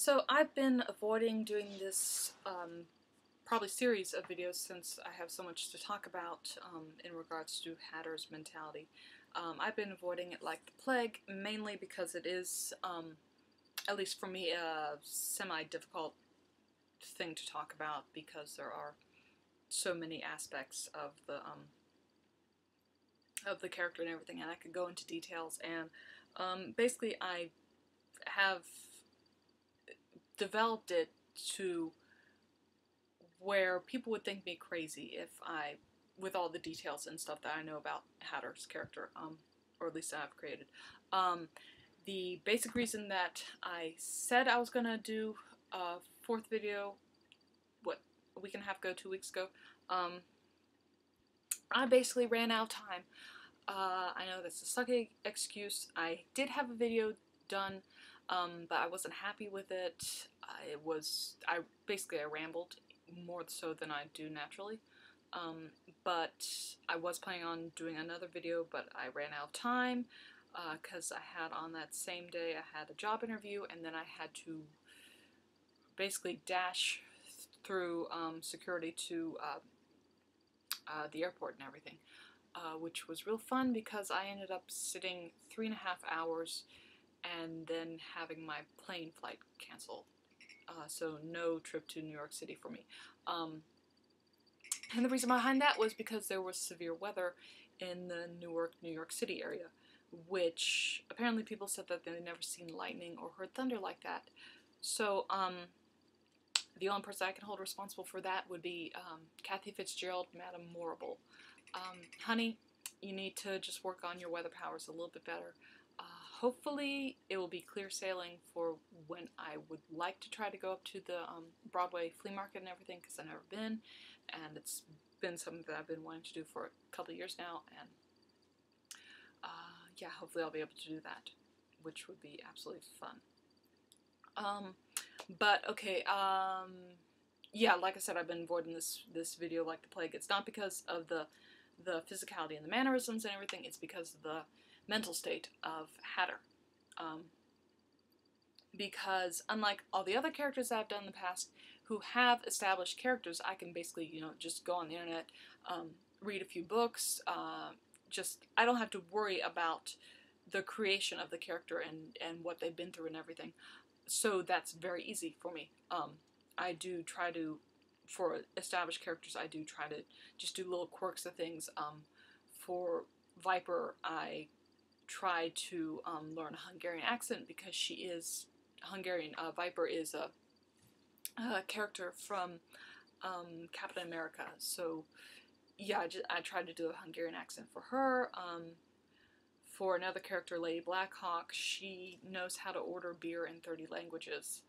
So I've been avoiding doing this probably series of videos since I have so much to talk about in regards to Hatter's mentality. I've been avoiding it like the plague, mainly because it is, at least for me, a semi-difficult thing to talk about because there are so many aspects of the character and everything, and I could go into details. And basically, I have developed it to where people would think me crazy if I, with all the details and stuff that I know about Hatter's character, or at least that I've created. The basic reason that I said I was gonna do a fourth video, what, a week and a half ago, 2 weeks ago, I basically ran out of time. I know that's a sucky excuse. I did have a video done, but I wasn't happy with it. I rambled more so than I do naturally. But I was planning on doing another video, but I ran out of time because I had, on that same day, I had a job interview, and then I had to basically dash through security to the airport and everything, which was real fun because I ended up sitting 3.5 hours and then having my plane flight canceled. So no trip to New York City for me. And the reason behind that was because there was severe weather in the New York City area, which apparently people said that they'd never seen lightning or heard thunder like that. So the only person I can hold responsible for that would be Kathy Fitzgerald, Madame Morrible. Honey, you need to just work on your weather powers a little bit better. Hopefully it will be clear sailing for when I would like to try to go up to the Broadway flea market and everything, because I've never been, and it's been something that I've been wanting to do for a couple of years now, and yeah, hopefully I'll be able to do that, which would be absolutely fun. But okay, yeah, like I said, I've been avoiding this video like the plague. It's not because of the physicality and the mannerisms and everything, it's because of the mental state of Hatter. Because unlike all the other characters that I've done in the past who have established characters, I can basically, just go on the internet, read a few books, I don't have to worry about the creation of the character and what they've been through and everything. So that's very easy for me. I do try to, for established characters, I do try to just do little quirks of things. For Viper, I try to learn a Hungarian accent because she is Hungarian. Viper is a character from Captain America, so yeah, I try to do a Hungarian accent for her. For another character, Lady Blackhawk, she knows how to order beer in 30 languages.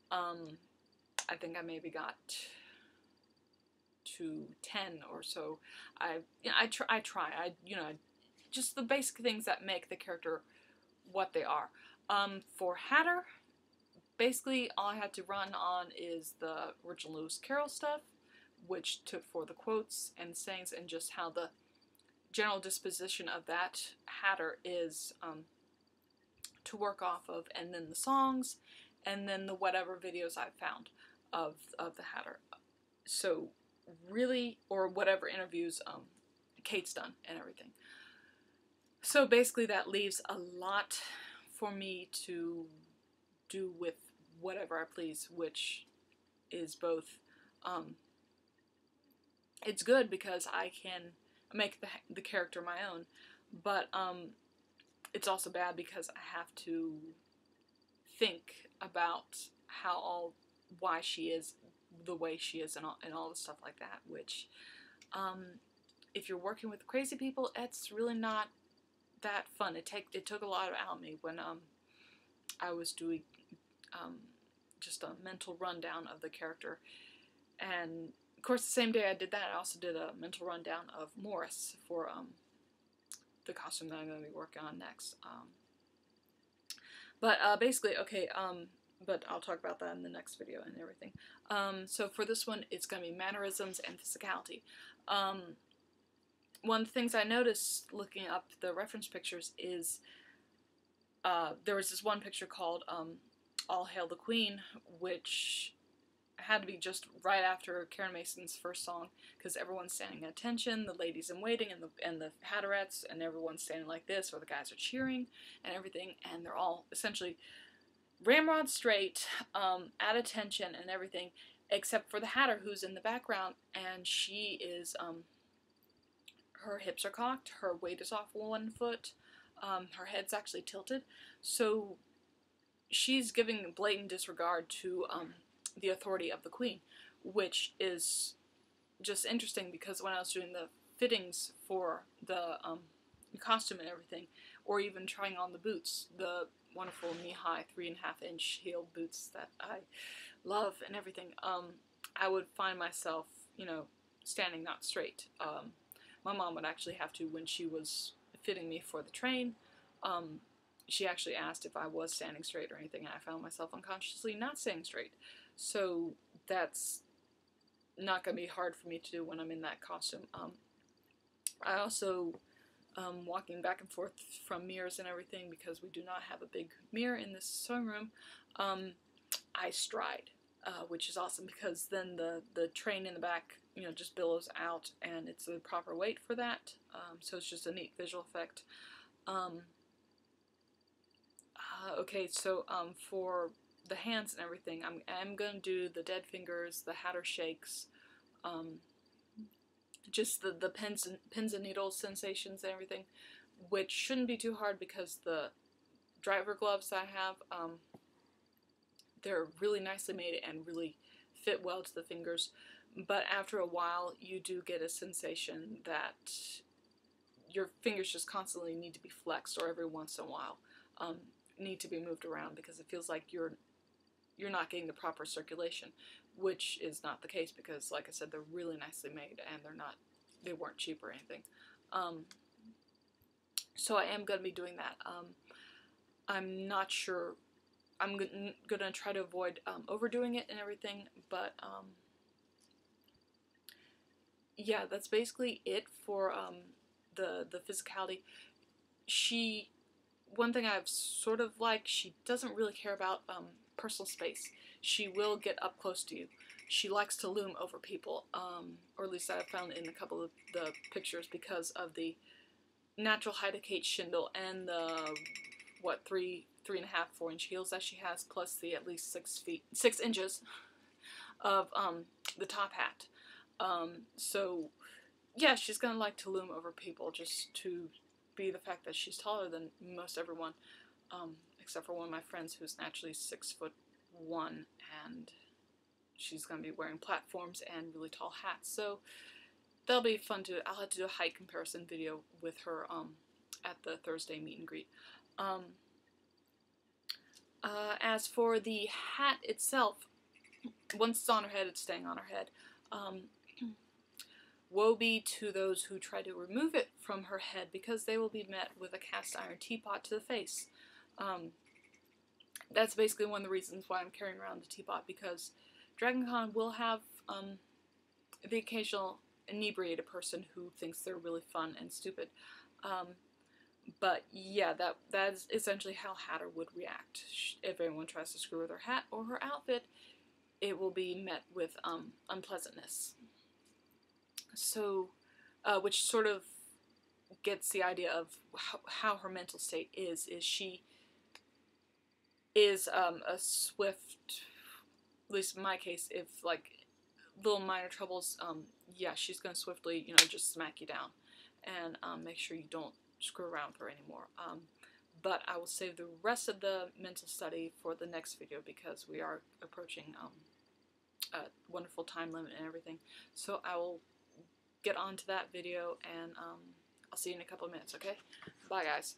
I think I maybe got to 10 or so. I try. Just the basic things that make the character what they are. For Hatter, basically all I had to run on is the original Lewis Carroll stuff, which took for the quotes and sayings and just how the general disposition of that Hatter is to work off of, and then the songs, and then the whatever videos I've found of the Hatter. So really, or whatever interviews Kate's done and everything. So basically that leaves a lot for me to do with whatever I please, which is both, it's good because I can make the character my own, but it's also bad because I have to think about why she is the way she is and all the stuff like that, which if you're working with crazy people, it's really not that fun. It took a lot out of me when I was doing just a mental rundown of the character. And of course the same day I did that, I also did a mental rundown of Morris for the costume that I'm going to be working on next. But basically, okay, but I'll talk about that in the next video and everything. So for this one, it's going to be mannerisms and physicality. One of the things I noticed looking up the reference pictures is there was this one picture called All Hail the Queen, which had to be just right after Karen Mason's first song, because everyone's standing at attention, the ladies in waiting and the Hatterettes, and everyone's standing like this, or the guys are cheering and everything, and they're all essentially ramrod straight, at attention and everything, except for the Hatter, who's in the background, and she is, her hips are cocked, her weight is off one foot, her head's actually tilted, so she's giving blatant disregard to, the authority of the Queen, which is just interesting because when I was doing the fittings for the costume and everything, or even trying on the boots, the wonderful knee-high 3.5-inch heel boots that I love and everything, I would find myself, you know, standing not straight. My mom would actually have to, when she was fitting me for the train, she actually asked if I was standing straight or anything, and I found myself unconsciously not standing straight. So that's not going to be hard for me to do when I'm in that costume. I also, walking back and forth from mirrors and everything, because we do not have a big mirror in this sewing room, I stride, which is awesome because then the train in the back, you know, just billows out and it's the proper weight for that. So it's just a neat visual effect. Okay, so for the hands and everything, I'm going to do the dead fingers, the Hatter shakes, just the pins and needles sensations and everything, which shouldn't be too hard because the driver gloves I have, they're really nicely made and really fit well to the fingers, but after a while you do get a sensation that your fingers just constantly need to be flexed, or every once in a while need to be moved around because it feels like you're not getting the proper circulation, which is not the case because, like I said, they're really nicely made and they weren't cheap or anything. So I am going to be doing that. I'm not sure. I'm going to try to avoid overdoing it and everything, but yeah, that's basically it for the physicality. One thing I've sort of liked, she doesn't really care about personal space. She will get up close to you. She likes to loom over people, or at least I've found in a couple of the pictures, because of the natural height of Kate Schindel and the, what, 3.5, 4-inch heels that she has, plus the at least 6 inches of the top hat. So yeah, she's gonna like to loom over people just to be the fact that she's taller than most everyone, except for one of my friends who's naturally 6'1", and she's gonna be wearing platforms and really tall hats. So that'll be fun to. I'll have to do a height comparison video with her at the Thursday meet and greet. As for the hat itself, once it's on her head, it's staying on her head. Woe be to those who try to remove it from her head, because they will be met with a cast iron teapot to the face. That's basically one of the reasons why I'm carrying around the teapot, because DragonCon will have the occasional inebriated person who thinks they're really fun and stupid. But yeah, that's essentially how Hatter would react. If anyone tries to screw with her hat or her outfit, it will be met with unpleasantness. So, which sort of gets the idea of how her mental state is she is a swift, at least in my case, if like little minor troubles, yeah, she's going to swiftly, you know, just smack you down and make sure you don't screw around with her anymore. But I will save the rest of the mental study for the next video, because we are approaching a wonderful time limit and everything. So I will get on to that video, and I'll see you in a couple of minutes, okay? Bye, guys.